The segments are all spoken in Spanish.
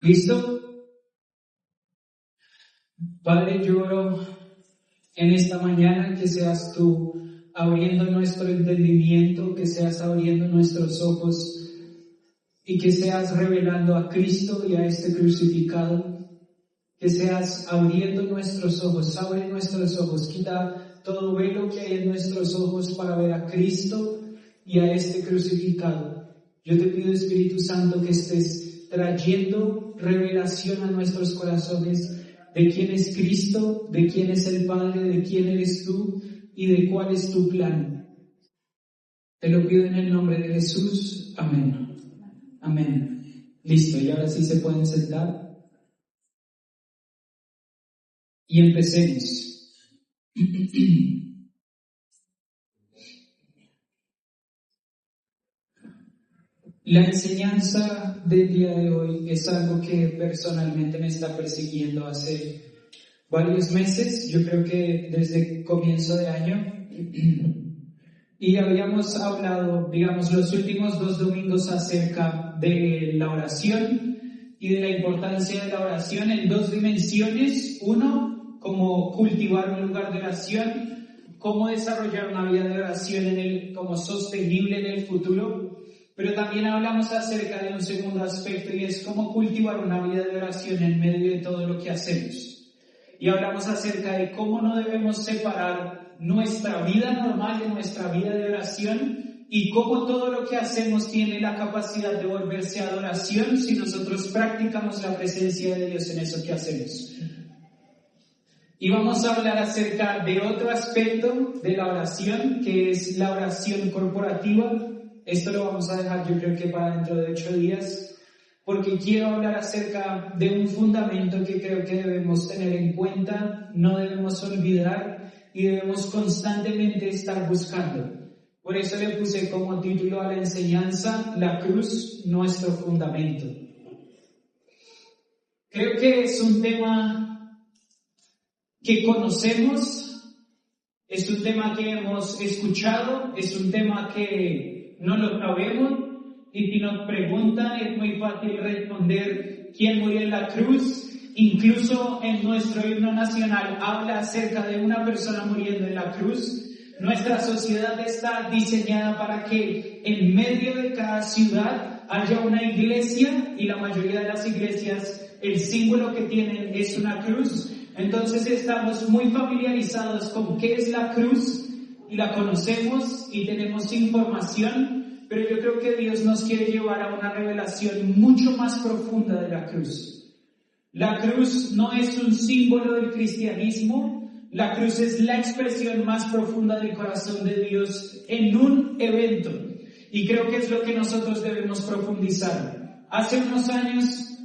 ¿Listo? Padre, yo oro en esta mañana que seas tú abriendo nuestro entendimiento, que seas abriendo nuestros ojos y que seas revelando a Cristo y a este crucificado, que seas abriendo nuestros ojos, abre nuestros ojos, quita todo velo que hay en nuestros ojos para ver a Cristo y a este crucificado. Yo te pido, Espíritu Santo, que estés trayendo revelación a nuestros corazones de quién es Cristo, de quién es el Padre, de quién eres tú y de cuál es tu plan. Te lo pido en el nombre de Jesús. Amén. Amén. Listo, y ahora sí se pueden sentar. Y empecemos. La enseñanza del día de hoy es algo que personalmente me está persiguiendo hace varios meses, yo creo que desde comienzo de año, y habíamos hablado, digamos, los últimos 2 domingos acerca de la oración y de la importancia de la oración en 2 dimensiones. Uno, cómo cultivar un lugar de oración, cómo desarrollar una vida de oración como sostenible en el futuro. Pero también hablamos acerca de un segundo aspecto y es cómo cultivar una vida de oración en medio de todo lo que hacemos. Y hablamos acerca de cómo no debemos separar nuestra vida normal de nuestra vida de oración y cómo todo lo que hacemos tiene la capacidad de volverse adoración si nosotros practicamos la presencia de Dios en eso que hacemos. Y vamos a hablar acerca de otro aspecto de la oración, que es la oración corporativa. Esto lo vamos a dejar, yo creo que para dentro de 8 días, porque quiero hablar acerca de un fundamento que creo que debemos tener en cuenta, no debemos olvidar y debemos constantemente estar buscando. Por eso le puse como título a la enseñanza, La cruz, nuestro fundamento. Creo que es un tema que conocemos, es un tema que hemos escuchado, es un tema que no lo sabemos, y si nos preguntan es muy fácil responder quién murió en la cruz. Incluso en nuestro himno nacional habla acerca de una persona muriendo en la cruz. Nuestra sociedad está diseñada para que en medio de cada ciudad haya una iglesia, y la mayoría de las iglesias el símbolo que tienen es una cruz. Entonces estamos muy familiarizados con qué es la cruz y la conocemos y tenemos información, pero yo creo que Dios nos quiere llevar a una revelación mucho más profunda de la cruz. La cruz no es un símbolo del cristianismo, la cruz es la expresión más profunda del corazón de Dios en un evento, y creo que es lo que nosotros debemos profundizar. Hace unos años,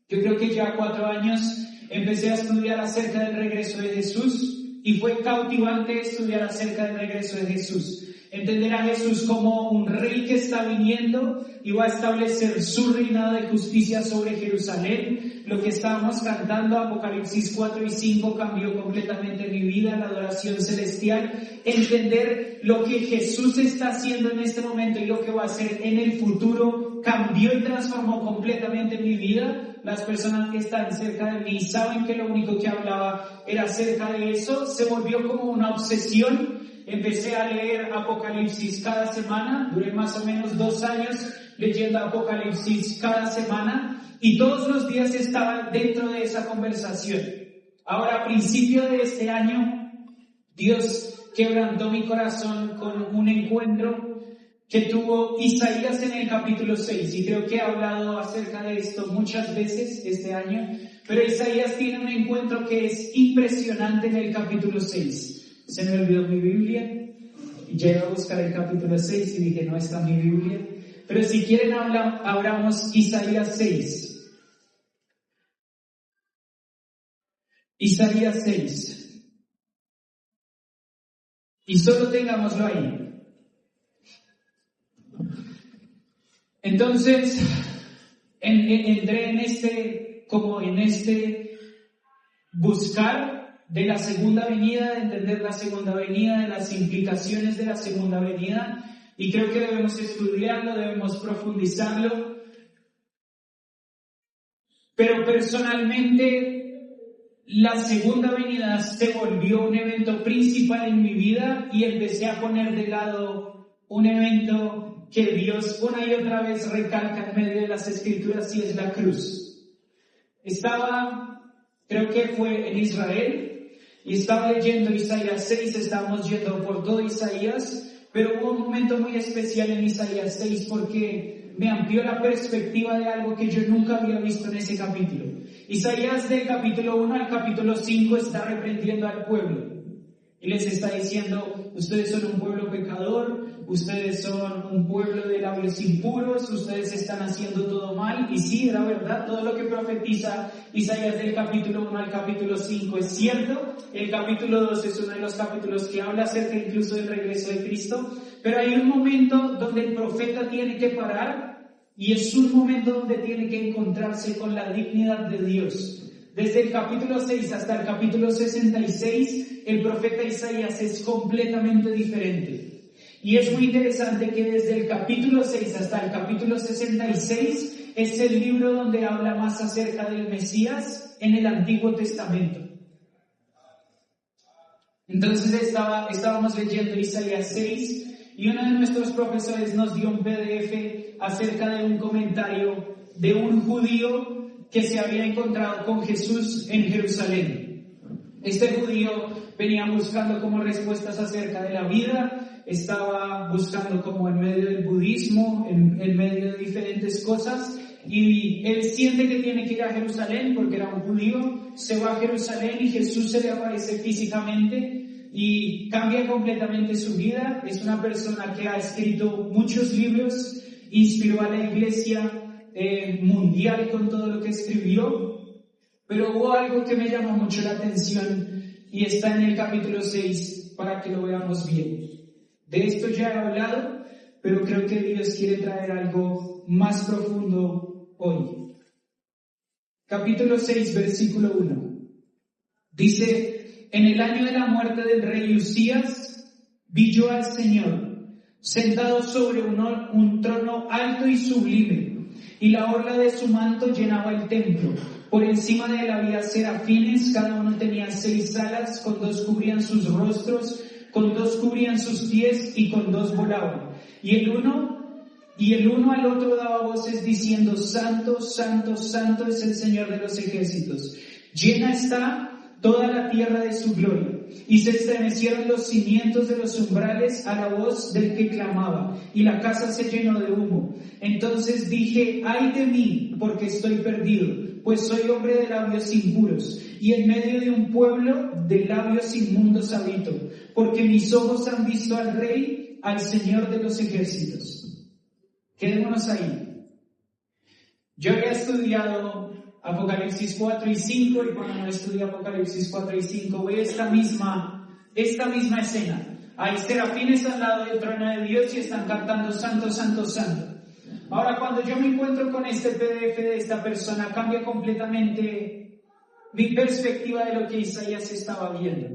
yo creo que ya 4 años, empecé a estudiar acerca del regreso de Jesús, y fue cautivante estudiar acerca del regreso de Jesús. Entender a Jesús como un rey que está viniendo y va a establecer su reinado de justicia sobre Jerusalén. Lo que estábamos cantando, Apocalipsis 4 y 5, cambió completamente mi vida, la adoración celestial. Entender lo que Jesús está haciendo en este momento y lo que va a hacer en el futuro, cambió y transformó completamente mi vida. Las personas que están cerca de mí saben que lo único que hablaba era acerca de eso. Se volvió como una obsesión. Empecé a leer Apocalipsis cada semana, duré más o menos 2 años leyendo Apocalipsis cada semana, y todos los días estaba dentro de esa conversación. Ahora, a principio de este año, Dios quebrantó mi corazón con un encuentro que tuvo Isaías en el capítulo 6, y creo que he hablado acerca de esto muchas veces este año, pero Isaías tiene un encuentro que es impresionante en el capítulo 6. Se me olvidó mi Biblia, y llegué a buscar el capítulo 6 y dije, no está mi Biblia. Pero si quieren abramos Isaías 6. Isaías 6. Y solo tengámoslo ahí. Entonces, entré en este buscar de la segunda venida, de entender la segunda venida, de las implicaciones de la segunda venida, y creo que debemos estudiarlo, debemos profundizarlo. pero personalmente la segunda venida se volvió un evento principal en mi vida y empecé a poner de lado un evento que Dios una y otra vez recalca en medio de las Escrituras y es la cruz. Creo que fue en Israel y estaba leyendo Isaías 6, estábamos yendo por todo Isaías, pero hubo un momento muy especial en Isaías 6 porque me amplió la perspectiva de algo que yo nunca había visto en ese capítulo. Isaías del capítulo 1 al capítulo 5 está reprendiendo al pueblo y les está diciendo: ustedes son un pueblo pecador, ustedes son un pueblo de labios impuros, ustedes están haciendo todo mal. Y sí, era verdad, todo lo que profetiza Isaías del capítulo 1 al capítulo 5 es cierto. El capítulo 2 es uno de los capítulos que habla acerca incluso del regreso de Cristo, pero hay un momento donde el profeta tiene que parar y es un momento donde tiene que encontrarse con la dignidad de Dios. Desde el capítulo 6 hasta el capítulo 66, el profeta Isaías es completamente diferente. Y es muy interesante que desde el capítulo 6 hasta el capítulo 66 es el libro donde habla más acerca del Mesías en el Antiguo Testamento. Entonces estábamos leyendo Isaías 6 y uno de nuestros profesores nos dio un PDF acerca de un comentario de un judío que se había encontrado con Jesús en Jerusalén. Este judío venía buscando como respuestas acerca de la vida, estaba buscando como en medio del budismo, en medio de diferentes cosas, y él siente que tiene que ir a Jerusalén porque era un judío, se va a Jerusalén y Jesús se le aparece físicamente y cambia completamente su vida. Es una persona que ha escrito muchos libros, inspiró a la iglesia mundial con todo lo que escribió, pero hubo algo que me llamó mucho la atención y está en el capítulo 6 para que lo veamos bien. De esto ya he hablado, pero creo que Dios quiere traer algo más profundo hoy. Capítulo 6, versículo 1. Dice: en el año de la muerte del rey Usías, vi yo al Señor sentado sobre un trono alto y sublime, y la orla de su manto llenaba el templo. Por encima de él había serafines, cada uno tenía 6 alas, con 2 cubrían sus rostros, con 2 cubrían sus pies y con 2 volaban. Y el uno al otro daba voces diciendo: Santo, Santo, Santo es el Señor de los ejércitos. Llena está toda la tierra de su gloria. Y se estremecieron los cimientos de los umbrales a la voz del que clamaba, y la casa se llenó de humo. Entonces dije: ay de mí, porque estoy perdido, pues soy hombre de labios impuros, y en medio de un pueblo de labios inmundos habito, porque mis ojos han visto al Rey, al Señor de los ejércitos. Quedémonos ahí. Yo había estudiado Apocalipsis 4 y 5, y cuando estudio Apocalipsis 4 y 5 veo esta misma escena. Hay serafines al lado del trono de Dios y están cantando Santo, Santo, Santo. Ahora, cuando yo me encuentro con este PDF de esta persona, cambia completamente mi perspectiva de lo que Isaías estaba viendo.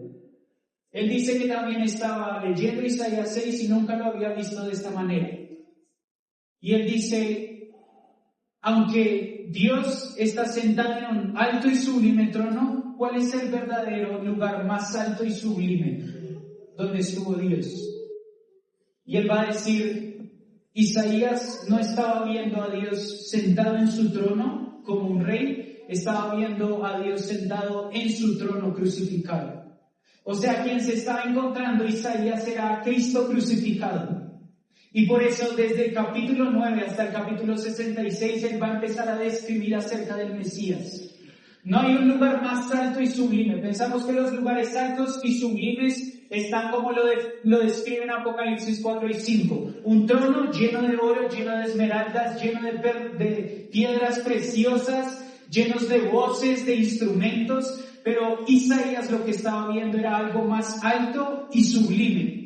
Él dice que también estaba leyendo Isaías 6 y nunca lo había visto de esta manera. Y él dice: aunque Dios está sentado en un alto y sublime trono, ¿cuál es el verdadero lugar más alto y sublime donde estuvo Dios? Y él va a decir: Isaías no estaba viendo a Dios sentado en su trono como un rey, estaba viendo a Dios sentado en su trono crucificado. O sea, quien se estaba encontrando Isaías era Cristo crucificado. Y por eso desde el capítulo 9 hasta el capítulo 66 él va a empezar a describir acerca del Mesías. No hay un lugar más alto y sublime. Pensamos que los lugares altos y sublimes están como lo describen Apocalipsis 4 y 5. Un trono lleno de oro, lleno de esmeraldas, lleno de piedras preciosas, llenos de voces, de instrumentos. Pero Isaías lo que estaba viendo era algo más alto y sublime.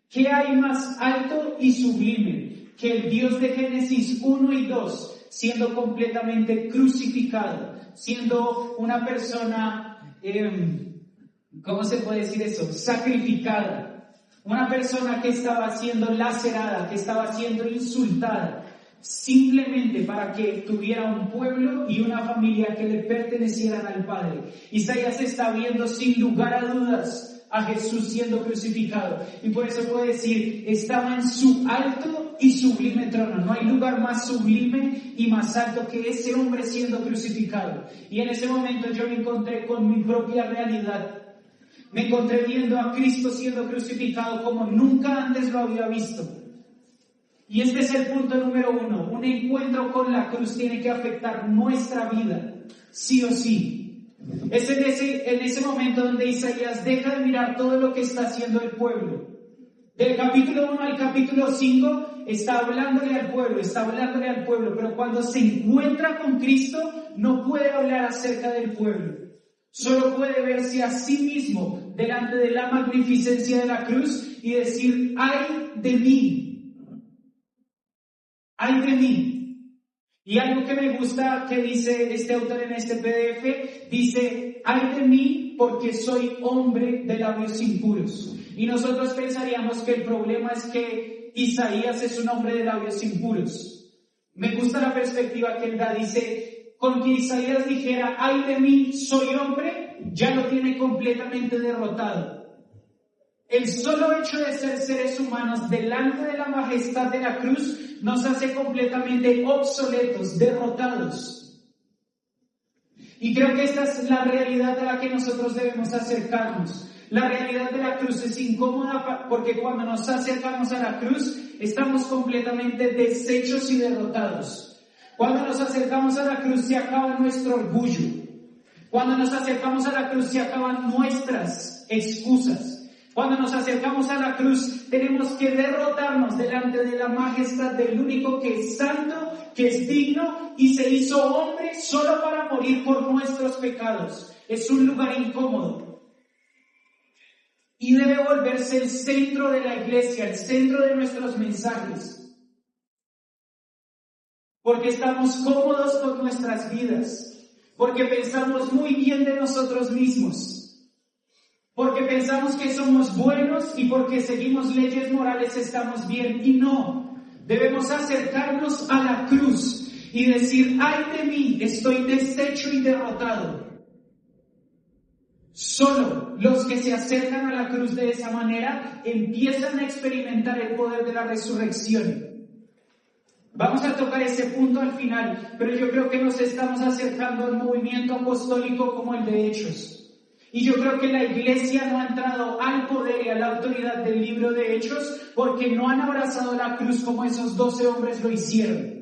¿Qué hay más alto y sublime que el Dios de Génesis 1 y 2 siendo completamente crucificado, siendo una persona, ¿cómo se puede decir eso? Sacrificada, una persona que estaba siendo lacerada, que estaba siendo insultada, simplemente para que tuviera un pueblo y una familia que le pertenecieran al Padre. Isaías está viendo sin lugar a dudas a Jesús siendo crucificado, y por eso puede decir, estaba en su alto y sublime trono. No hay lugar más sublime y más alto que ese hombre siendo crucificado. Y en ese momento yo me encontré con mi propia realidad. Me encontré viendo a Cristo siendo crucificado como nunca antes lo había visto. Y este es el punto número 1. Un encuentro con la cruz tiene que afectar nuestra vida, sí o sí. Es en ese momento donde Isaías deja de mirar todo lo que está haciendo el pueblo. Del capítulo 1 al capítulo 5 está hablándole al pueblo, pero cuando se encuentra con Cristo no puede hablar acerca del pueblo. Solo puede verse a sí mismo delante de la magnificencia de la cruz y decir, ¡ay de mí! ¡Ay de mí! Y algo que me gusta que dice este autor en este PDF, dice, ¡ay de mí porque soy hombre de labios impuros! Y nosotros pensaríamos que el problema es que Isaías es un hombre de labios impuros. Me gusta la perspectiva que él da, dice, con que Isaías dijera, ¡ay de mí, soy hombre!, ya lo tiene completamente derrotado. El solo hecho de ser seres humanos delante de la majestad de la cruz nos hace completamente obsoletos, derrotados. Y creo que esta es la realidad a la que nosotros debemos acercarnos. La realidad de la cruz es incómoda porque cuando nos acercamos a la cruz estamos completamente deshechos y derrotados. Cuando nos acercamos a la cruz se acaba nuestro orgullo. Cuando nos acercamos a la cruz se acaban nuestras excusas. Cuando nos acercamos a la cruz tenemos que derrotarnos delante de la majestad del único que es santo, que es digno y se hizo hombre solo para morir por nuestros pecados. Es un lugar incómodo. Y debe volverse el centro de la iglesia, el centro de nuestros mensajes. Porque estamos cómodos con nuestras vidas. Porque pensamos muy bien de nosotros mismos. Porque pensamos que somos buenos y porque seguimos leyes morales estamos bien. Y no, debemos acercarnos a la cruz y decir, ¡ay de mí, estoy deshecho y derrotado! Solo los que se acercan a la cruz de esa manera empiezan a experimentar el poder de la resurrección. Vamos a tocar ese punto al final, pero yo creo que nos estamos acercando al movimiento apostólico como el de Hechos. Y yo creo que la iglesia no ha entrado al poder y a la autoridad del libro de Hechos porque no han abrazado la cruz como esos 12 hombres lo hicieron.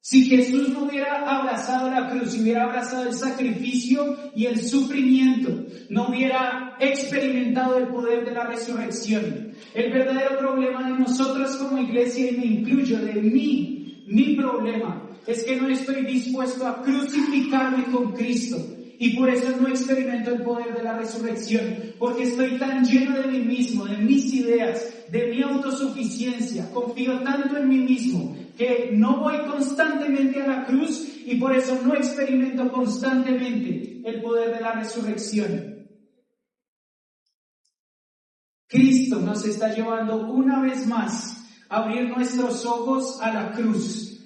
Si Jesús no hubiera abrazado la cruz, si hubiera abrazado el sacrificio y el sufrimiento, no hubiera experimentado el poder de la resurrección. El verdadero problema de nosotros como iglesia, y me incluyo, de mi problema, es que no estoy dispuesto a crucificarme con Cristo. Y por eso no experimento el poder de la resurrección, porque estoy tan lleno de mí mismo, de mis ideas, de mi autosuficiencia, confío tanto en mí mismo, que no voy constantemente a la cruz y por eso no experimento constantemente el poder de la resurrección. Cristo nos está llevando una vez más a abrir nuestros ojos a la cruz.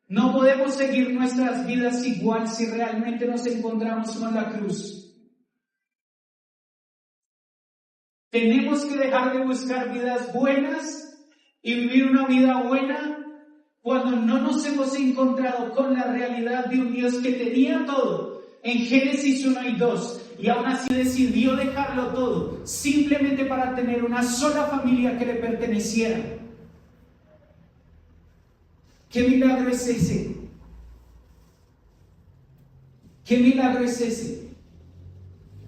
No podemos seguir nuestras vidas igual si realmente nos encontramos con la cruz. Tenemos que dejar de buscar vidas buenas y vivir una vida buena cuando no nos hemos encontrado con la realidad de un Dios que tenía todo en Génesis 1 y 2 y aún así decidió dejarlo todo simplemente para tener una sola familia que le perteneciera. ¿Qué milagro es ese? ¿Qué milagro es ese?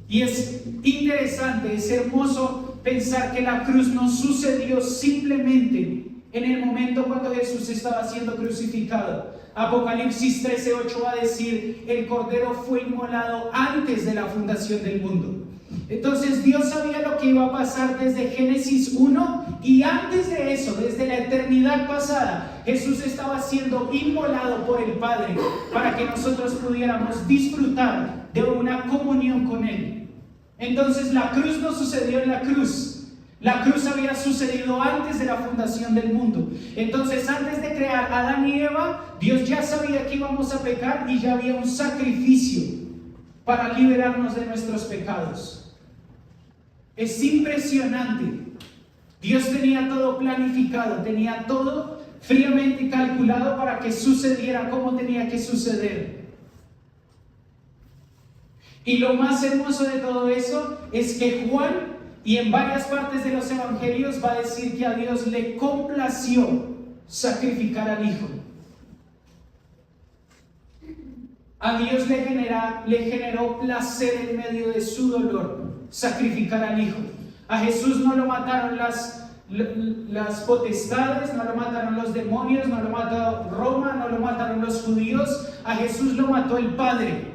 Y es interesante, es hermoso pensar que la cruz no sucedió simplemente en el momento cuando Jesús estaba siendo crucificado. Apocalipsis 13:8 va a decir, el Cordero fue inmolado antes de la fundación del mundo. Entonces Dios sabía lo que iba a pasar desde Génesis 1 y antes de eso, desde la eternidad pasada, Jesús estaba siendo inmolado por el Padre para que nosotros pudiéramos disfrutar de una comunión con Él. Entonces la cruz no sucedió en la cruz. La cruz había sucedido antes de la fundación del mundo. Entonces, antes de crear a Adán y Eva, Dios ya sabía que íbamos a pecar y ya había un sacrificio para liberarnos de nuestros pecados. Es impresionante. Dios tenía todo planificado, tenía todo fríamente calculado para que sucediera como tenía que suceder. Y lo más hermoso de todo eso es que Juan, y en varias partes de los evangelios, va a decir que a Dios le complació sacrificar al Hijo. A Dios le generó placer en medio de su dolor sacrificar al Hijo. A Jesús no lo mataron las potestades, no lo mataron los demonios, no lo mató Roma, no lo mataron los judíos. A Jesús lo mató el Padre.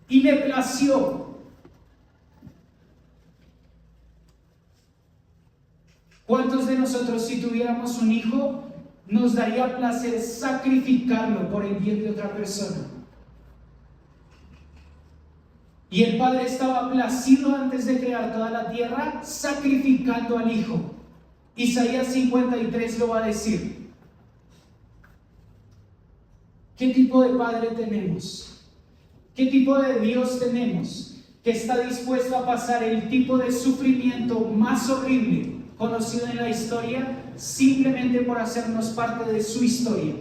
Y le plació. ¿Cuántos de nosotros, si tuviéramos un hijo, nos daría placer sacrificarlo por el bien de otra persona? Y el Padre estaba placido antes de crear toda la tierra, sacrificando al Hijo. Isaías 53 lo va a decir. ¿Qué tipo de Padre tenemos? ¿Qué tipo de Dios tenemos que está dispuesto a pasar el tipo de sufrimiento más horrible conocido en la historia simplemente por hacernos parte de su historia?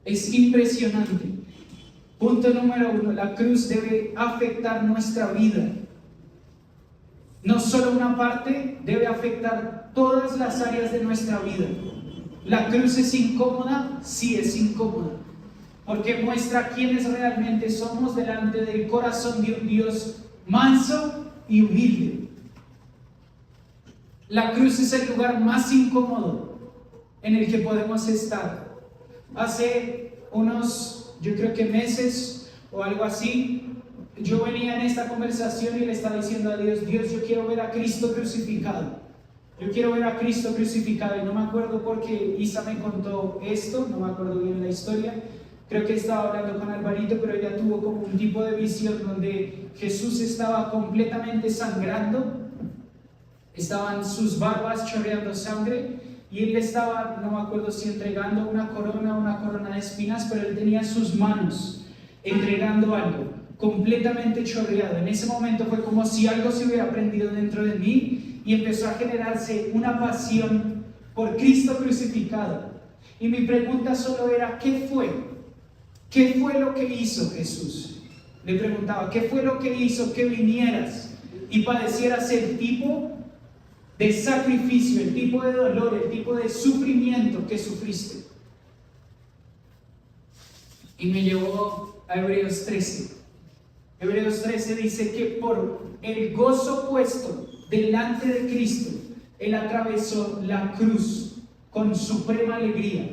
Es impresionante. Punto número 1, la cruz debe afectar nuestra vida. No solo una parte, debe afectar todas las áreas de nuestra vida. La cruz es incómoda, sí es incómoda, porque muestra quiénes realmente somos delante del corazón de un Dios manso y humilde. La cruz es el lugar más incómodo en el que podemos estar. Hace unos, yo creo que meses o algo así, yo venía en esta conversación y le estaba diciendo a Dios, Dios, yo quiero ver a Cristo crucificado. Yo quiero ver a Cristo crucificado. Y no me acuerdo porque Isa me contó esto, no me acuerdo bien la historia. Creo que estaba hablando con Alvarito, pero ella tuvo como un tipo de visión donde Jesús estaba completamente sangrando. Estaban sus barbas chorreando sangre. Y él le estaba, no me acuerdo si entregando una corona de espinas, pero él tenía sus manos entregando algo completamente chorreado. En ese momento fue como si algo se hubiera prendido dentro de mí y empezó a generarse una pasión por Cristo crucificado. Y mi pregunta solo era, ¿qué fue? ¿Qué fue lo que hizo Jesús? Le preguntaba, ¿qué fue lo que hizo que vinieras y padecieras el tipo de sacrificio, el tipo de dolor, el tipo de sufrimiento que sufriste? Y me llevó a Hebreos 13. Hebreos 13 dice que por el gozo puesto delante de Cristo, Él atravesó la cruz con suprema alegría.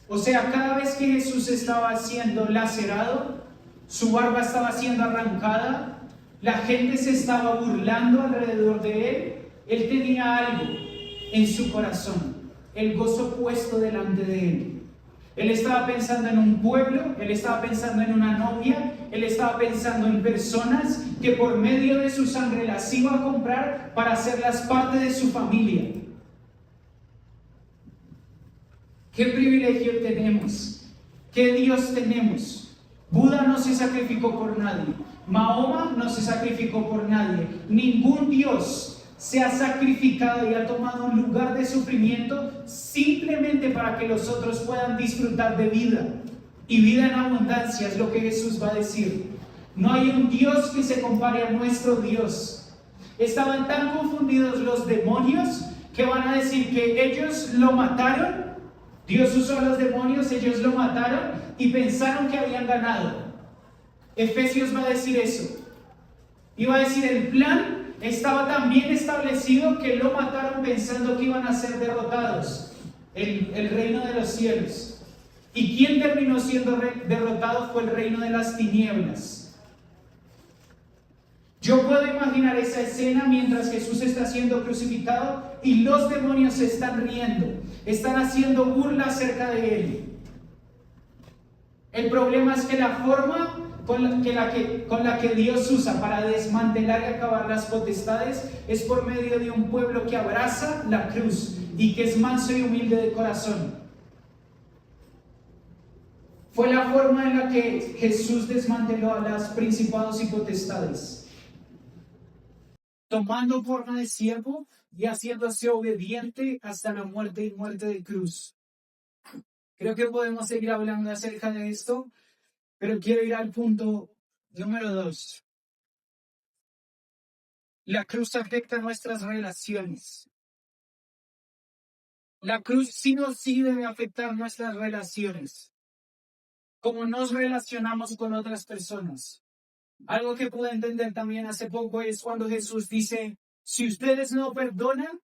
O sea, cada vez que Jesús estaba siendo lacerado, su barba estaba siendo arrancada, la gente se estaba burlando alrededor de él tenía algo en su corazón, el gozo puesto delante de él. Él estaba pensando en un pueblo, él estaba pensando en una novia, él estaba pensando en personas que por medio de su sangre las iba a comprar para hacerlas parte de su familia. ¿Qué privilegio tenemos? ¿Qué Dios tenemos? Buda no se sacrificó por nadie. Mahoma no se sacrificó por nadie. Ningún Dios se ha sacrificado y ha tomado un lugar de sufrimiento simplemente para que los otros puedan disfrutar de vida. Y vida en abundancia es lo que Jesús va a decir. No hay un Dios que se compare a nuestro Dios. Estaban tan confundidos los demonios que van a decir que ellos lo mataron. Dios usó a los demonios, ellos lo mataron y pensaron que habían ganado. Efesios va a decir eso. Y va a decir, el plan estaba tan bien establecido que lo mataron pensando que iban a ser derrotados. El reino de los cielos. ¿Y quién terminó siendo derrotado? Fue el reino de las tinieblas. Yo puedo imaginar esa escena mientras Jesús está siendo crucificado y los demonios se están riendo, están haciendo burla acerca de él. El problema es que la forma con la que Dios usa para desmantelar y acabar las potestades es por medio de un pueblo que abraza la cruz y que es manso y humilde de corazón. Fue la forma en la que Jesús desmanteló a los principados y potestades, tomando forma de siervo y haciéndose obediente hasta la muerte y muerte de cruz. Creo que podemos seguir hablando acerca de esto, pero quiero ir al punto número 2. La cruz afecta nuestras relaciones. La cruz sí debe afectar nuestras relaciones. Cómo nos relacionamos con otras personas. Algo que pude entender también hace poco es cuando Jesús dice, si ustedes no perdonan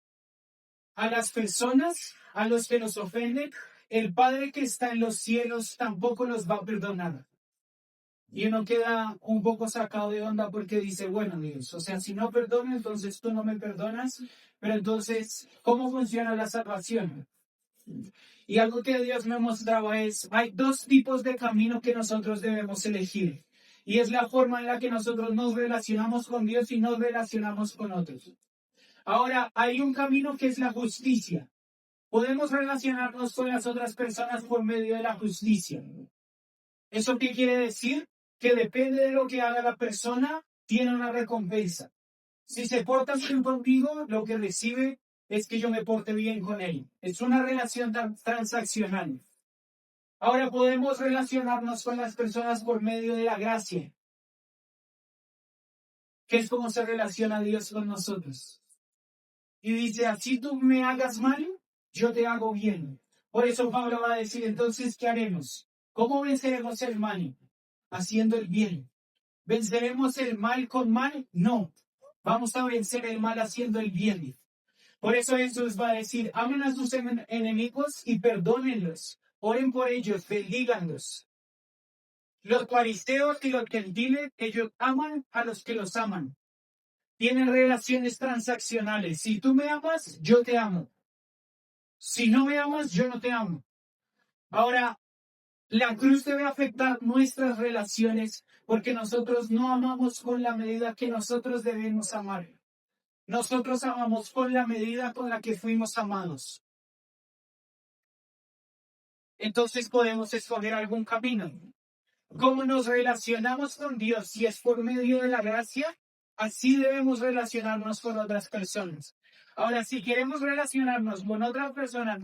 a las personas, a los que nos ofenden, el Padre que está en los cielos tampoco los va a perdonar. Y uno queda un poco sacado de onda porque dice, bueno, Dios, o sea, si no perdono, entonces tú no me perdonas, pero entonces, ¿cómo funciona la salvación? Y algo que Dios me mostraba es, hay dos tipos de camino que nosotros debemos elegir. Y es la forma en la que nosotros nos relacionamos con Dios y nos relacionamos con otros. Ahora, hay un camino que es la justicia. Podemos relacionarnos con las otras personas por medio de la justicia. ¿Eso qué quiere decir? Que depende de lo que haga la persona, tiene una recompensa. Si se porta bien contigo, lo que recibe es que yo me porte bien con él. Es una relación transaccional. Ahora podemos relacionarnos con las personas por medio de la gracia, que es como se relaciona Dios con nosotros. Y dice, así tú me hagas mal, yo te hago bien. Por eso Pablo va a decir, entonces, ¿qué haremos? ¿Cómo venceremos el mal? Haciendo el bien. ¿Venceremos el mal con mal? No. Vamos a vencer el mal haciendo el bien. Por eso Jesús va a decir, amen a sus enemigos y perdónenlos. Oren por ellos, bendíganlos. Los fariseos y los gentiles, ellos aman a los que los aman. Tienen relaciones transaccionales. Si tú me amas, yo te amo. Si no me amas, yo no te amo. Ahora, la cruz debe afectar nuestras relaciones porque nosotros no amamos con la medida que nosotros debemos amar. Nosotros amamos con la medida con la que fuimos amados. Entonces podemos escoger algún camino. ¿Cómo nos relacionamos con Dios? Si es por medio de la gracia, así debemos relacionarnos con otras personas. Ahora, si queremos relacionarnos con otras personas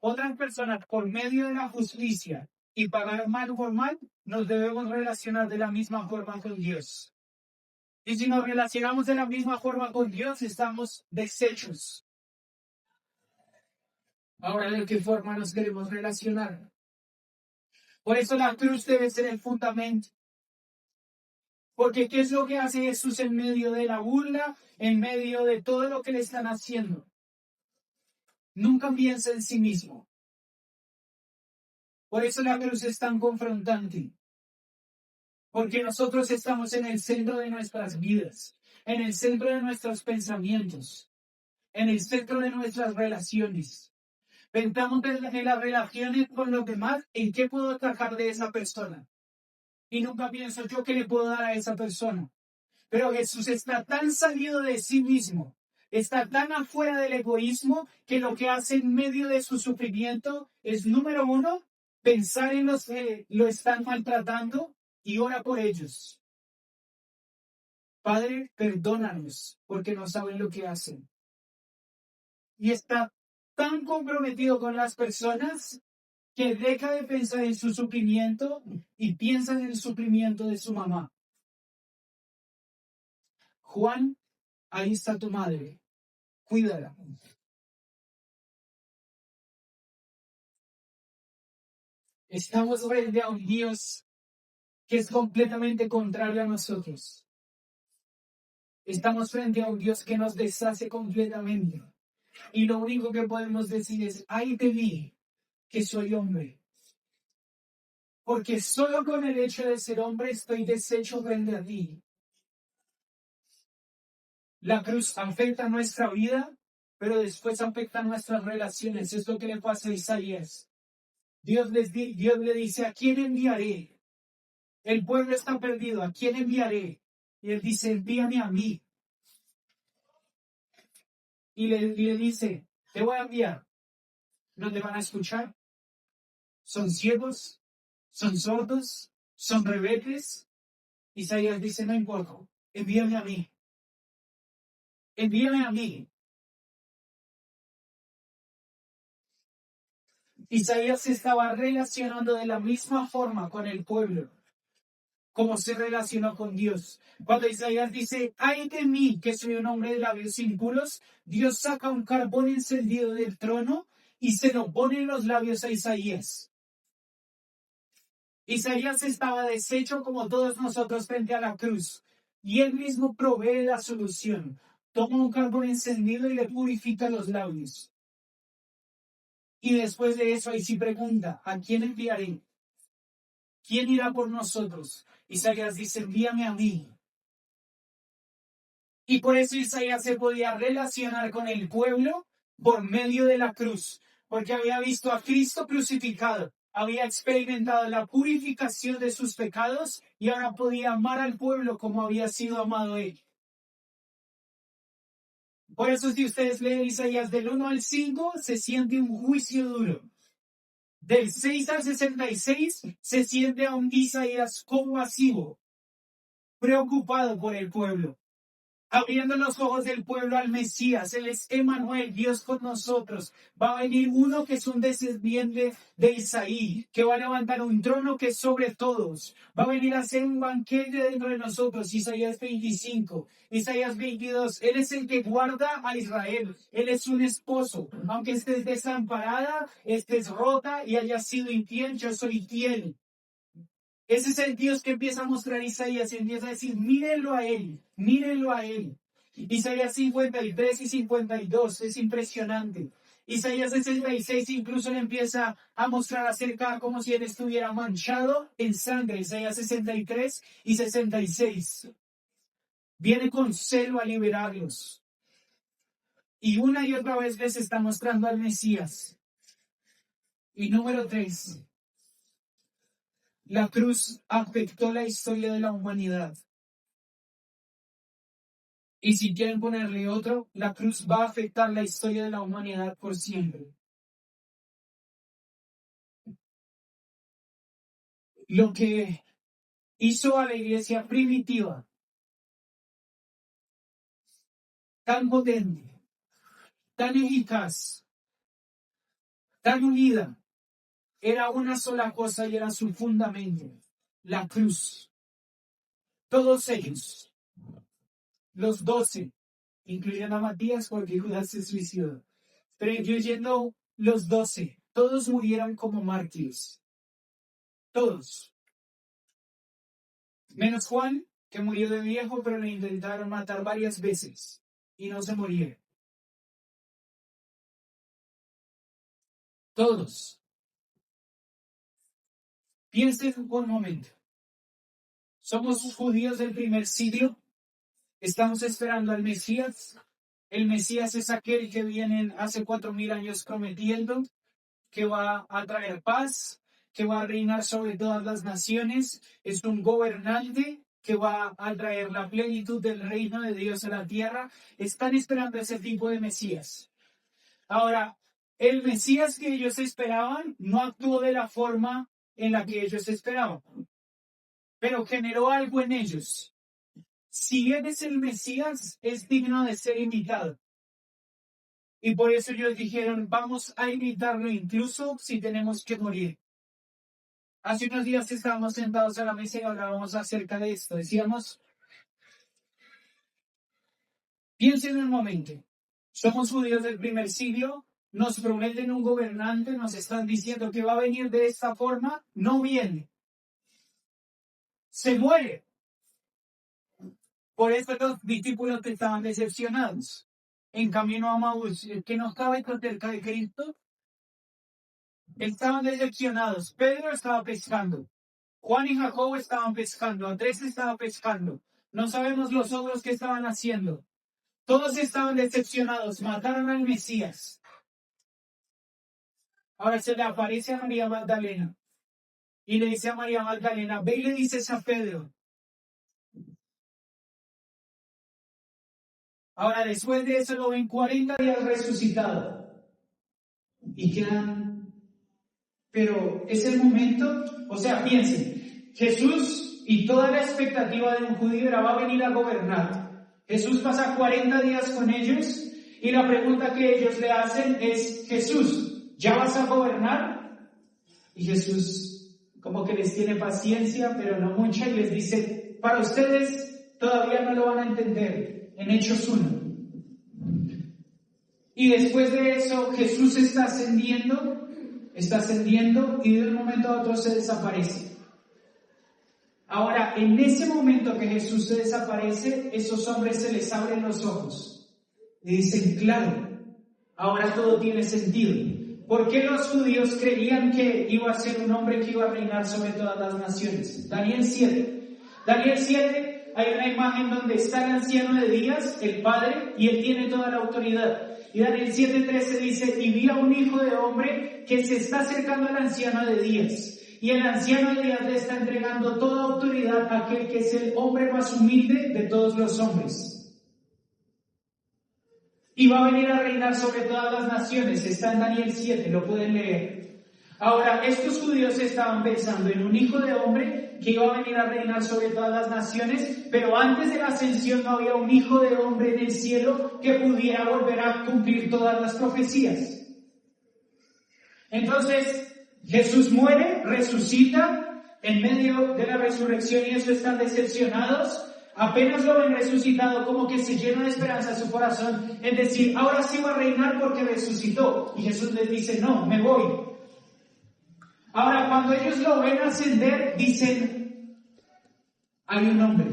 otras personas por medio de la justicia y pagar mal por mal, nos debemos relacionar de la misma forma con Dios. Y si nos relacionamos de la misma forma con Dios, estamos deshechos. Ahora, ¿de qué forma nos queremos relacionar? Por eso la cruz debe ser el fundamento. Porque ¿qué es lo que hace Jesús en medio de la burla, en medio de todo lo que le están haciendo? Nunca piensa en sí mismo. Por eso la cruz es tan confrontante. Porque nosotros estamos en el centro de nuestras vidas, en el centro de nuestros pensamientos, en el centro de nuestras relaciones. Pensamos en las relaciones con los demás, ¿en qué puedo atacar de esa persona? Y nunca pienso yo qué le puedo dar a esa persona. Pero Jesús está tan salido de sí mismo, está tan afuera del egoísmo, que lo que hace en medio de su sufrimiento es, número uno, pensar en los que lo están maltratando y ora por ellos. Padre, perdónanos, porque no saben lo que hacen. Y está tan comprometido con las personas que deja de pensar en su sufrimiento y piensa en el sufrimiento de su mamá. Juan, ahí está tu madre, cuídala. Estamos frente a un Dios que es completamente contrario a nosotros. Estamos frente a un Dios que nos deshace completamente. Y lo único que podemos decir es, ay de mí, que soy hombre. Porque solo con el hecho de ser hombre estoy deshecho frente a ti. La cruz afecta nuestra vida, pero después afecta nuestras relaciones. Es lo que le pasa a Isaías. Dios le dice, ¿a quién enviaré? El pueblo está perdido, ¿a quién enviaré? Y él dice, envíame a mí. Y le dice, te voy a enviar. ¿No te van a escuchar? ¿Son ciegos? ¿Son sordos? ¿Son rebeldes? Isaías dice, no importa, envíame a mí. Envíame a mí. Isaías se estaba relacionando de la misma forma con el pueblo, como se relacionó con Dios. Cuando Isaías dice, ay de mí, que soy un hombre de labios impuros, Dios saca un carbón encendido del trono y se lo pone en los labios a Isaías. Isaías estaba deshecho como todos nosotros frente a la cruz, y él mismo provee la solución. Toma un carbón encendido y le purifica los labios. Y después de eso, ahí sí pregunta, ¿a quién enviaré? ¿Quién irá por nosotros? Isaías dice, envíame a mí. Y por eso Isaías se podía relacionar con el pueblo por medio de la cruz, porque había visto a Cristo crucificado, había experimentado la purificación de sus pecados y ahora podía amar al pueblo como había sido amado él. Por eso si ustedes leen Isaías del 1 al 5, se siente un juicio duro. Del 6 al 66 se siente a un Isaías compasivo, preocupado por el pueblo, abriendo los ojos del pueblo al Mesías. Él es Emmanuel, Dios con nosotros. Va a venir uno que es un descendiente de Isaí, que va a levantar un trono que es sobre todos. Va a venir a hacer un banquete dentro de nosotros. Isaías 25, Isaías 22. Él es el que guarda a Israel. Él es un esposo. Aunque estés desamparada, estés rota y hayas sido infiel, yo soy fiel. Ese es el Dios que empieza a mostrar Isaías y empieza a decir, mírenlo a él, mírenlo a él. Isaías 53 y 52, es impresionante. Isaías 66 incluso le empieza a mostrar acerca como si él estuviera manchado en sangre. Isaías 63 y 66. Viene con celo a liberarlos. Y una y otra vez les está mostrando al Mesías. Y número 3. La cruz afectó la historia de la humanidad. Y si quieren ponerle otro, la cruz va a afectar la historia de la humanidad por siempre. Lo que hizo a la iglesia primitiva tan potente, tan eficaz, tan unida, era una sola cosa y era su fundamento, la cruz. Todos ellos, los 12, incluyen a Matías porque Judas se suicidó, pero incluyendo los 12, todos murieron como mártires. Todos. Menos Juan, que murió de viejo, pero le intentaron matar varias veces y no se murió. Todos. Piensen un momento. Somos judíos del primer siglo. Estamos esperando al Mesías. El Mesías es aquel que vienen hace 4000 años prometiendo que va a traer paz, que va a reinar sobre todas las naciones. Es un gobernante que va a traer la plenitud del reino de Dios a la tierra. Están esperando ese tipo de Mesías. Ahora, el Mesías que ellos esperaban no actuó de la forma en la que ellos esperaban, pero generó algo en ellos. Si él es el Mesías, es digno de ser imitado. Y por eso ellos dijeron, vamos a imitarlo incluso si tenemos que morir. Hace unos días estábamos sentados a la mesa y hablábamos acerca de esto. Decíamos, piensen un momento, somos judíos del primer siglo, nos prometen un gobernante, nos están diciendo que va a venir de esta forma, no viene. Se muere. Por eso los discípulos estaban decepcionados. En camino a Maús, que no estaba cerca de Cristo, estaban decepcionados. Pedro estaba pescando. Juan y Jacobo estaban pescando. Andrés estaba pescando. No sabemos los otros que estaban haciendo. Todos estaban decepcionados. Mataron al Mesías. Ahora se le aparece a María Magdalena y le dice a María Magdalena, ve y le dices a Pedro. Ahora después de eso lo ven 40 días resucitado. Y quedan, pero es el momento, o sea, piensen, Jesús y toda la expectativa de un judío era va a venir a gobernar. Jesús pasa 40 días con ellos y la pregunta que ellos le hacen es, Jesús, ¿ya vas a gobernar? Y Jesús como que les tiene paciencia, pero no mucha, y les dice, para ustedes todavía no lo van a entender, en Hechos 1. Y después de eso Jesús está ascendiendo y de un momento a otro se desaparece. Ahora, en ese momento que Jesús se desaparece, esos hombres se les abren los ojos y dicen, claro, ahora todo tiene sentido. ¿Por qué los judíos creían que iba a ser un hombre que iba a reinar sobre todas las naciones? Daniel 7, hay una imagen donde está el anciano de días, el Padre, y él tiene toda la autoridad. Y Daniel 7:13 dice, y vi a un hijo de hombre que se está acercando al anciano de días. Y el anciano de días le está entregando toda autoridad a aquel que es el hombre más humilde de todos los hombres. Y va a venir a reinar sobre todas las naciones. Está en Daniel 7, lo pueden leer. Ahora, estos judíos estaban pensando en un hijo de hombre que iba a venir a reinar sobre todas las naciones, pero antes de la ascensión no había un hijo de hombre en el cielo que pudiera volver a cumplir todas las profecías. Entonces, Jesús muere, resucita, en medio de la resurrección y eso están decepcionados. Apenas lo ven resucitado, como que se llena de esperanza su corazón en decir, ahora sí va a reinar porque resucitó. Y Jesús les dice, no, me voy. Ahora, cuando ellos lo ven ascender, dicen, hay un hombre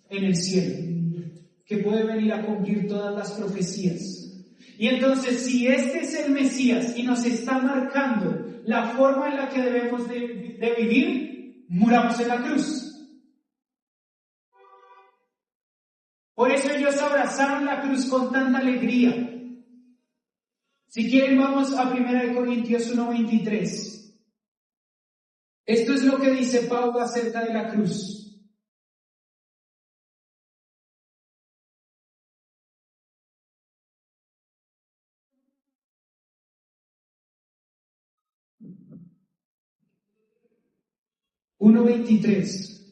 en el cielo que puede venir a cumplir todas las profecías. Y entonces, si este es el Mesías y nos está marcando la forma en la que debemos de vivir, muramos en la cruz. Por eso ellos abrazaron la cruz con tanta alegría. Si quieren, vamos a 1 Corintios 1:23. Esto es lo que dice Pablo acerca de la cruz. Uno 1:22,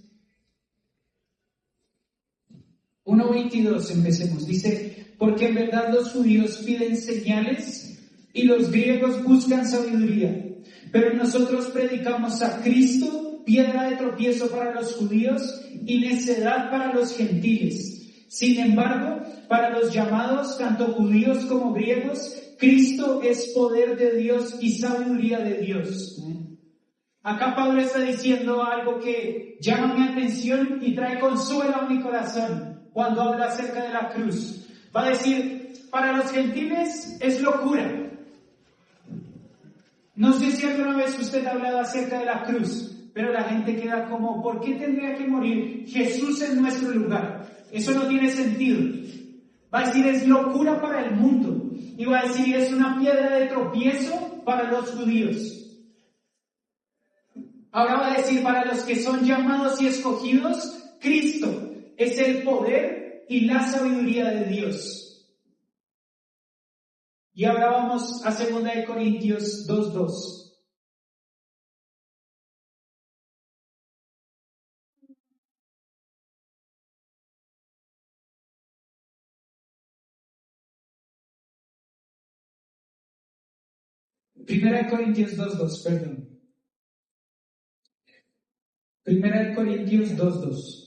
empecemos. Dice, porque en verdad los judíos piden señales y los griegos buscan sabiduría. Pero nosotros predicamos a Cristo, piedra de tropiezo para los judíos y necedad para los gentiles. Sin embargo, para los llamados, tanto judíos como griegos, Cristo es poder de Dios y sabiduría de Dios. Acá Pablo está diciendo algo que llama mi atención y trae consuelo a mi corazón cuando habla acerca de la cruz. Va a decir, para los gentiles es locura. No sé si alguna vez usted ha hablado acerca de la cruz, pero la gente queda como, ¿por qué tendría que morir Jesús en nuestro lugar? Eso no tiene sentido. Va a decir, es locura para el mundo. Y va a decir, es una piedra de tropiezo para los judíos. Ahora va a decir, para los que son llamados y escogidos, Cristo es el poder y la sabiduría de Dios. Y ahora vamos a 2 Corintios 2:2. Primera de Corintios 2:2, perdón. Primera de Corintios 2:2.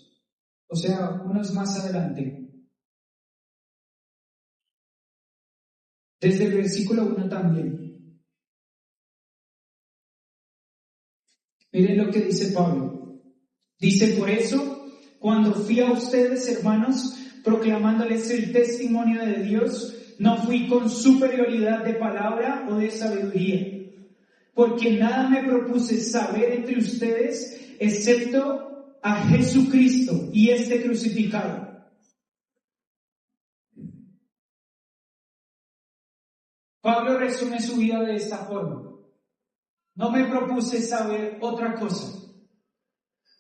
O sea, unos más adelante. Desde el versículo 1 también. Miren lo que dice Pablo. Dice, por eso, cuando fui a ustedes, hermanos, proclamándoles el testimonio de Dios, no fui con superioridad de palabra o de sabiduría, porque nada me propuse saber entre ustedes, excepto a Jesucristo y este crucificado. Pablo resume su vida de esta forma. no me propuse saber otra cosa.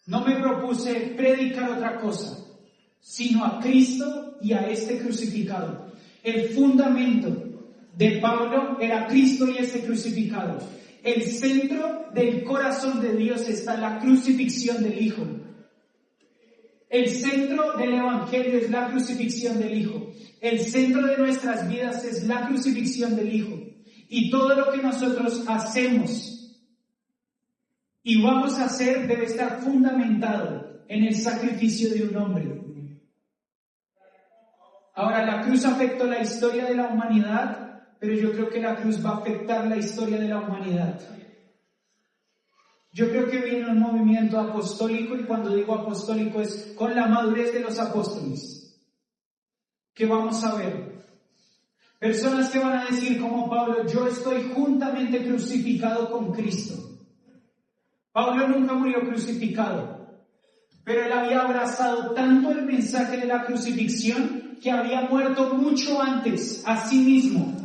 No me propuse predicar otra cosa, sino a Cristo y a este crucificado. El fundamento de Pablo era Cristo y este crucificado. El centro del corazón de Dios está en la crucifixión del Hijo. El centro del Evangelio es la crucifixión del Hijo. El centro de nuestras vidas es la crucifixión del Hijo. Y todo lo que nosotros hacemos y vamos a hacer debe estar fundamentado en el sacrificio de un hombre. Ahora, la cruz afectó la historia de la humanidad, pero yo creo que la cruz va a afectar la historia de la humanidad. Yo creo que viene un movimiento apostólico, y cuando digo apostólico es con la madurez de los apóstoles, que vamos a ver. Personas que van a decir como Pablo, yo estoy juntamente crucificado con Cristo. Pablo nunca murió crucificado, pero él había abrazado tanto el mensaje de la crucifixión que había muerto mucho antes, a sí mismo,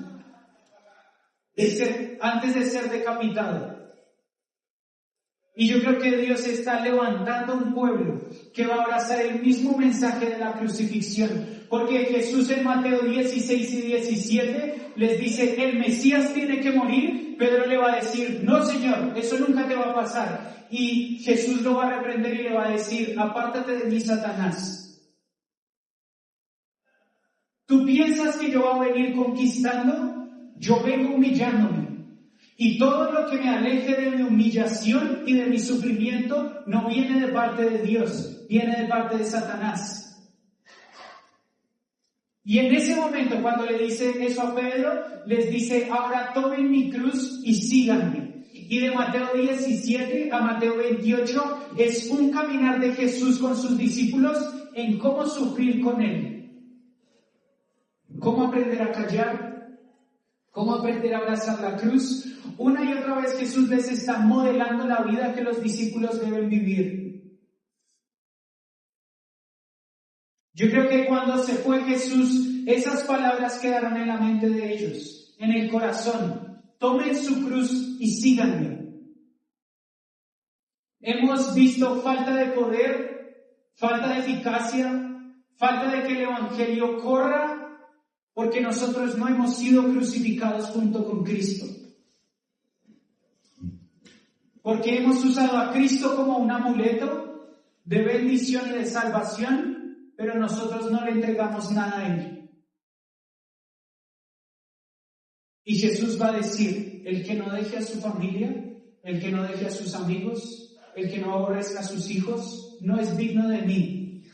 antes de ser decapitado. Y yo creo que Dios está levantando un pueblo que va a abrazar el mismo mensaje de la crucifixión. Porque Jesús en Mateo 16 y 17 les dice, el Mesías tiene que morir. Pedro le va a decir, no Señor, eso nunca te va a pasar. Y Jesús lo va a reprender y le va a decir, apártate de mí, Satanás. ¿Tú piensas que yo voy a venir conquistando? Yo vengo humillándome. Y todo lo que me aleje de mi humillación y de mi sufrimiento no viene de parte de Dios, viene de parte de Satanás. Y en ese momento, cuando le dice eso a Pedro, les dice, ahora tomen mi cruz y síganme. Y de Mateo 17 a Mateo 28 es un caminar de Jesús con sus discípulos en cómo sufrir con Él. Cómo aprender a callar, cómo aprender a abrazar la cruz. Una y otra vez Jesús les está modelando la vida que los discípulos deben vivir. Yo creo que cuando se fue Jesús, esas palabras quedaron en la mente de ellos, en el corazón. Tomen su cruz y síganme. Hemos visto falta de poder, falta de eficacia, falta de que el Evangelio corra, porque nosotros no hemos sido crucificados junto con Cristo. Porque hemos usado a Cristo como un amuleto de bendición y de salvación, pero nosotros no le entregamos nada a Él. Y Jesús va a decir, el que no deje a su familia, el que no deje a sus amigos, el que no aborrezca a sus hijos, no es digno de mí.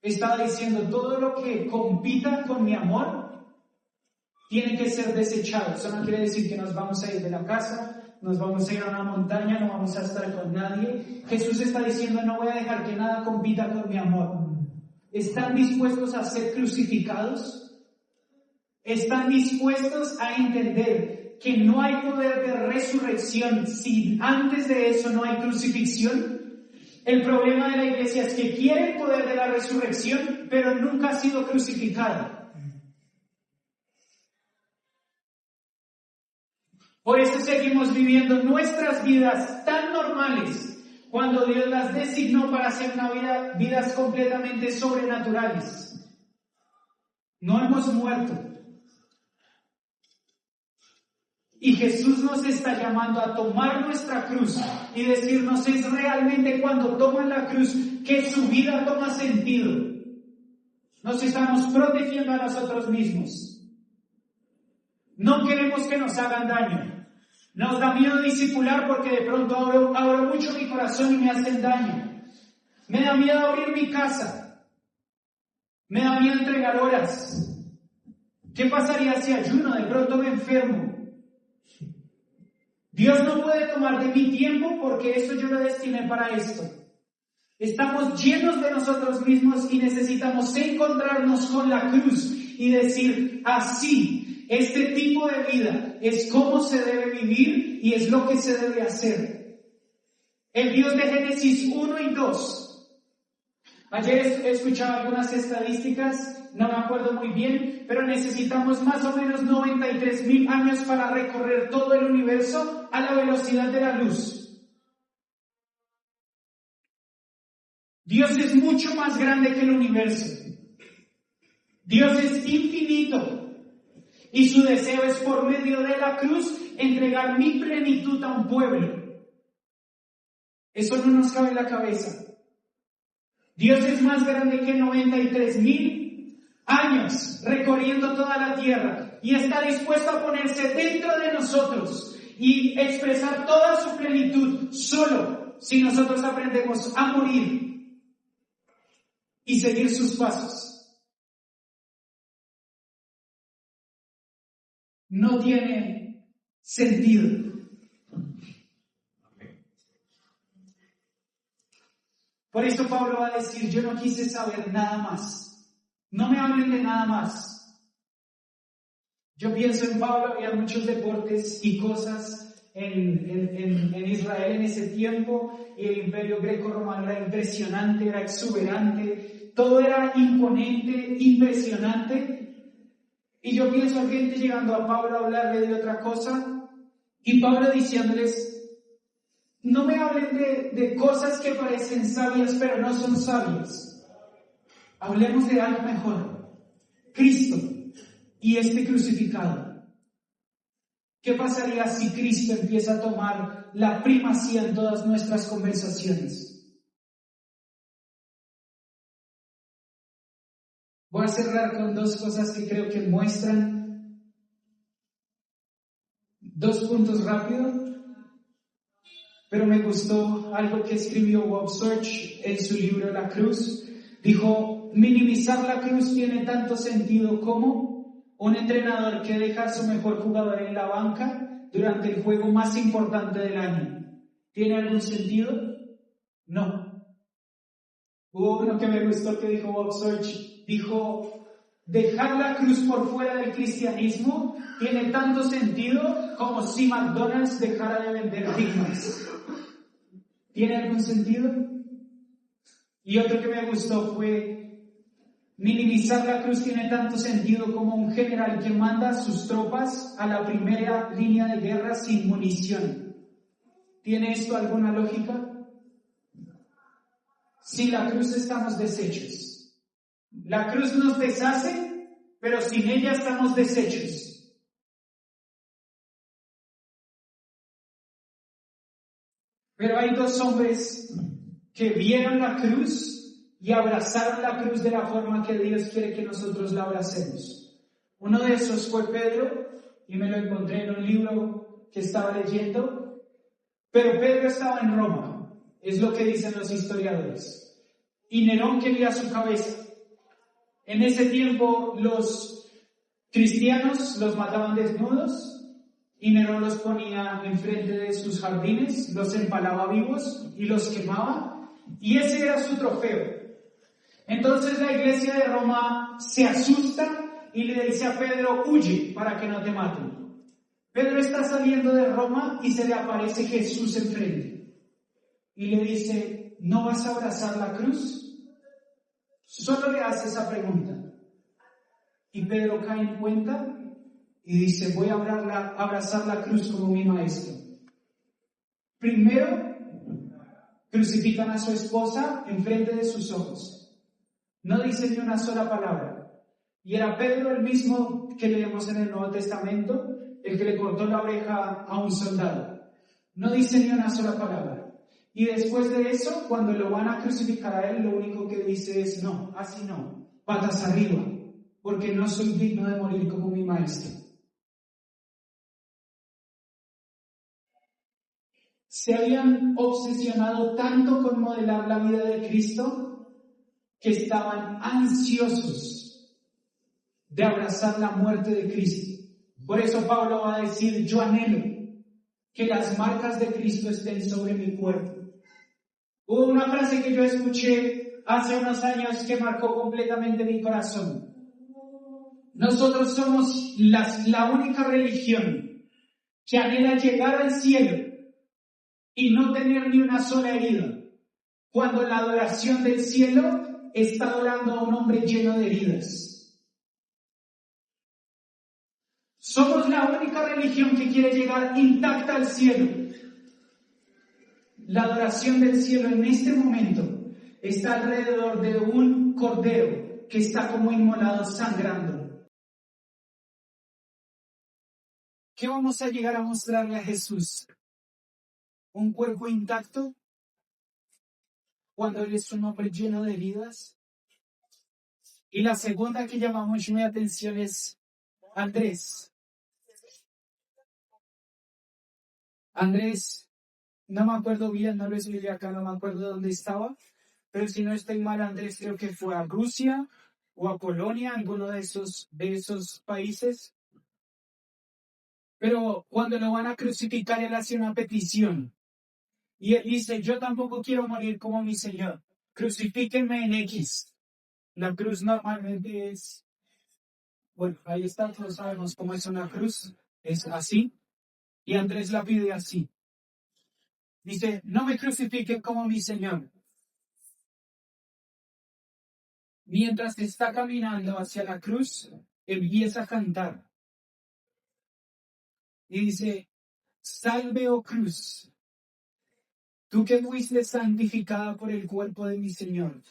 Estaba diciendo, todo lo que compita con mi amor tiene que ser desechado. Eso no quiere decir que nos vamos a ir de la casa, nos vamos a ir a una montaña, no vamos a estar con nadie. Jesús está diciendo, no voy a dejar que nada compita con mi amor. ¿Están dispuestos a ser crucificados? ¿Están dispuestos a entender que no hay poder de resurrección si antes de eso no hay crucifixión? El problema de la iglesia es que quiere el poder de la resurrección, pero nunca ha sido crucificado. Por eso seguimos viviendo nuestras vidas tan normales cuando Dios las designó para hacer vidas completamente sobrenaturales. No hemos muerto. Y Jesús nos está llamando a tomar nuestra cruz y decirnos, es realmente cuando toman la cruz que su vida toma sentido. Nos estamos protegiendo a nosotros mismos. No queremos que nos hagan daño. Nos da miedo discipular porque de pronto abro mucho mi corazón y me hacen daño. Me da miedo abrir mi casa. Me da miedo entregar horas. ¿Qué pasaría si ayuno? De pronto me enfermo. Dios no puede tomar de mi tiempo porque eso yo lo destiné para esto. Estamos llenos de nosotros mismos y necesitamos encontrarnos con la cruz y decir, así, este tipo de vida es cómo se debe vivir y es lo que se debe hacer. El Dios de Génesis 1 y 2. Ayer escuchaba algunas estadísticas no me acuerdo muy bien, pero necesitamos más o menos 93.000 años para recorrer todo el universo a la velocidad de la luz. Dios es mucho más grande que el universo. Dios es infinito. Y su deseo es por medio de la cruz entregar mi plenitud a un pueblo. Eso no nos cabe en la cabeza. Dios es más grande que 93.000 años recorriendo toda la tierra y está dispuesto a ponerse dentro de nosotros y expresar toda su plenitud solo si nosotros aprendemos a morir y seguir sus pasos. No tiene sentido. Por eso Pablo va a decir, yo no quise saber nada más. No me hablen de nada más. Yo pienso en Pablo, había muchos deportes y cosas en Israel en ese tiempo, y el imperio greco-romano era impresionante, era exuberante, todo era imponente, impresionante. Y yo pienso a gente llegando a Pablo a hablarle de otra cosa, y Pablo diciéndoles, no me hablen de cosas que parecen sabias, pero no son sabias. Hablemos de algo mejor. Cristo y este crucificado. ¿Qué pasaría si Cristo empieza a tomar la primacía en todas nuestras conversaciones? Voy a cerrar con dos cosas que creo que muestran. 2 puntos rápidos. Pero me gustó algo que escribió Bob Search en su libro La Cruz. Dijo, minimizar la cruz tiene tanto sentido como un entrenador que deja a su mejor jugador en la banca durante el juego más importante del año. ¿Tiene algún sentido? No. Hubo uno que me gustó que dijo Bob Search. Dijo, dejar la cruz por fuera del cristianismo tiene tanto sentido como si McDonald's dejara de vender Big Macs. ¿Tiene algún sentido? Y otro que me gustó fue, minimizar la cruz tiene tanto sentido como un general que manda a sus tropas a la primera línea de guerra sin munición. ¿Tiene esto alguna lógica? Sin la cruz estamos deshechos. La cruz nos deshace, pero sin ella estamos deshechos. Pero hay 2 hombres que vieron la cruz y abrazaron la cruz de la forma que Dios quiere que nosotros la abracemos. Uno de esos fue Pedro, y me lo encontré en un libro que estaba leyendo, pero Pedro estaba en Roma, es lo que dicen los historiadores, y Nerón quería su cabeza. En ese tiempo los cristianos los mataban desnudos, y Nerón los ponía enfrente de sus jardines, los empalaba vivos y los quemaba, y ese era su trofeo. Entonces la iglesia de Roma se asusta y le dice a Pedro, huye para que no te maten. Pedro está saliendo de Roma y se le aparece Jesús enfrente. Y le dice, ¿no vas a abrazar la cruz? Solo le hace esa pregunta. Y Pedro cae en cuenta y dice, voy a abrazar la cruz como mi maestro. Primero, crucifican a su esposa enfrente de sus ojos. No dice ni una sola palabra. Y era Pedro el mismo que leemos en el Nuevo Testamento, el que le cortó la oreja a un soldado. No dice ni una sola palabra. Y después de eso, cuando lo van a crucificar a él, lo único que dice es, no, así no, patas arriba, porque no soy digno de morir como mi maestro. Se habían obsesionado tanto con modelar la vida de Cristo que estaban ansiosos de abrazar la muerte de Cristo. Por eso Pablo va a decir, yo anhelo que las marcas de Cristo estén sobre mi cuerpo. Hubo una frase que yo escuché hace unos años que marcó completamente mi corazón. Nosotros somos la única religión que anhela llegar al cielo y no tener ni una sola herida, cuando la adoración del cielo está adorando a un hombre lleno de heridas. Somos la única religión que quiere llegar intacta al cielo. La adoración del cielo en este momento está alrededor de un cordero que está como inmolado sangrando. ¿Qué vamos a llegar a mostrarle a Jesús? ¿Un cuerpo intacto? Cuando Él es un hombre lleno de heridas. Y la segunda que llama mucho mi atención es Andrés. Andrés, no me acuerdo bien, no lo escribí acá, no me acuerdo dónde estaba, pero si no estoy mal, Andrés creo que fue a Rusia o a Polonia, alguno de esos países. Pero cuando lo van a crucificar, él hace una petición. Y él dice, yo tampoco quiero morir como mi Señor. Crucifíquenme en X. La cruz normalmente es, bueno, ahí está, todos sabemos cómo es una cruz. Es así. Y Andrés la pide así. Dice, no me crucifiquen como mi Señor. Mientras está caminando hacia la cruz, empieza a cantar. Y dice, salve, oh cruz, tú que fuiste santificada por el cuerpo de mi Señor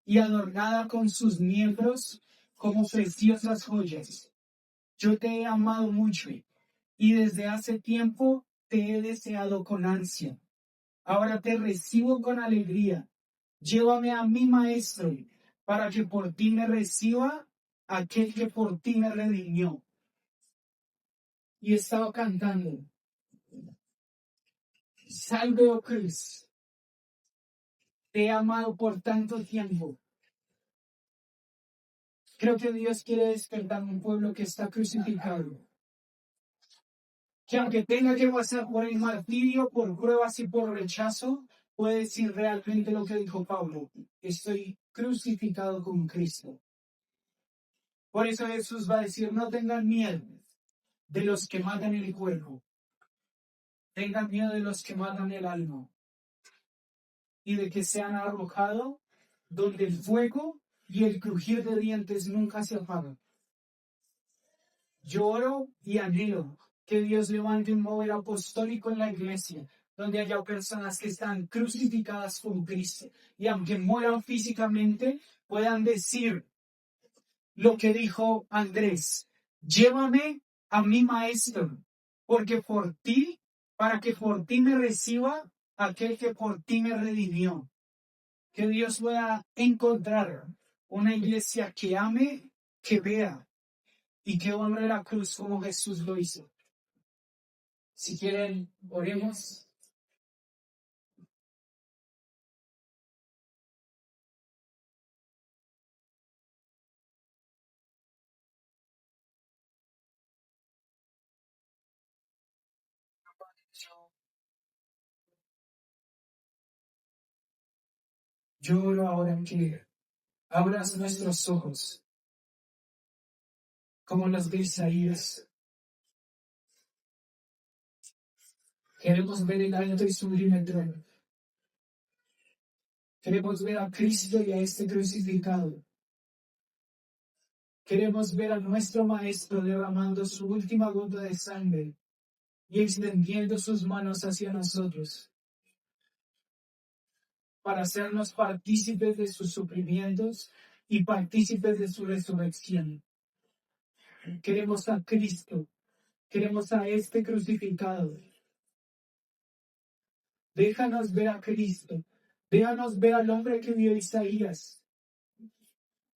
y adornada con sus miembros como preciosas joyas. Yo te he amado mucho y desde hace tiempo te he deseado con ansia. Ahora te recibo con alegría. Llévame a mi Maestro para que por ti me reciba aquel que por ti me redimió. Y estaba cantando, salve, oh Cruz, te he amado por tanto tiempo. Creo que Dios quiere despertar un pueblo que está crucificado. Que aunque tenga que pasar por el martirio, por pruebas y por rechazo, puede decir realmente lo que dijo Pablo. Estoy crucificado con Cristo. Por eso Jesús va a decir, no tengan miedo de los que matan el cuerpo. Tengan miedo de los que matan el alma. Y de que sean arrojados donde el fuego y el crujir de dientes nunca se apagan. Yo oro y anhelo que Dios levante un mover apostólico en la iglesia, donde haya personas que están crucificadas por Cristo y aunque mueran físicamente, puedan decir lo que dijo Andrés, llévame a mi Maestro, porque por ti, para que por ti me reciba aquel que por ti me redimió. Que Dios pueda encontrar una iglesia que ame, que vea y que honre la cruz como Jesús lo hizo. Si quieren, oremos. Yo oro ahora que abras nuestros ojos, como los de Isaías. Queremos ver el alto y sublime trono. Queremos ver a Cristo y a este crucificado. Queremos ver a nuestro Maestro derramando su última gota de sangre y extendiendo sus manos hacia nosotros para hacernos partícipes de sus sufrimientos y partícipes de su resurrección. Queremos a Cristo, queremos a este crucificado. Déjanos ver a Cristo, déjanos ver al hombre que vio Isaías.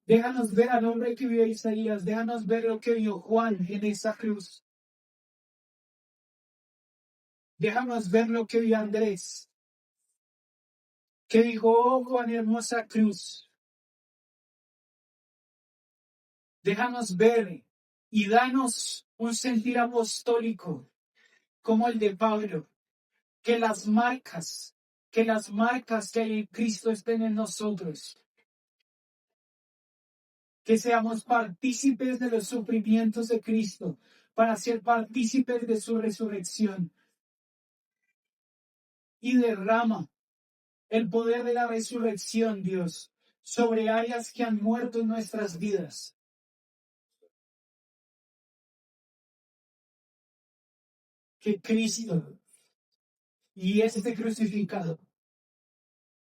Déjanos ver al hombre que vio Isaías, déjanos ver lo que vio Juan en esa cruz. Déjanos ver lo que vio Andrés, que dijo, oh, Juan, hermosa cruz. Déjanos ver y danos un sentir apostólico como el de Pablo, que las marcas que hay en Cristo estén en nosotros. Que seamos partícipes de los sufrimientos de Cristo para ser partícipes de su resurrección. Y derrama el poder de la resurrección, Dios, sobre áreas que han muerto en nuestras vidas. que Cristo y este crucificado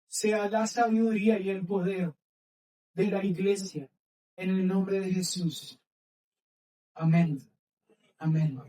sea la sabiduría y el poder de la iglesia, en el nombre de Jesús. Amén. Amén.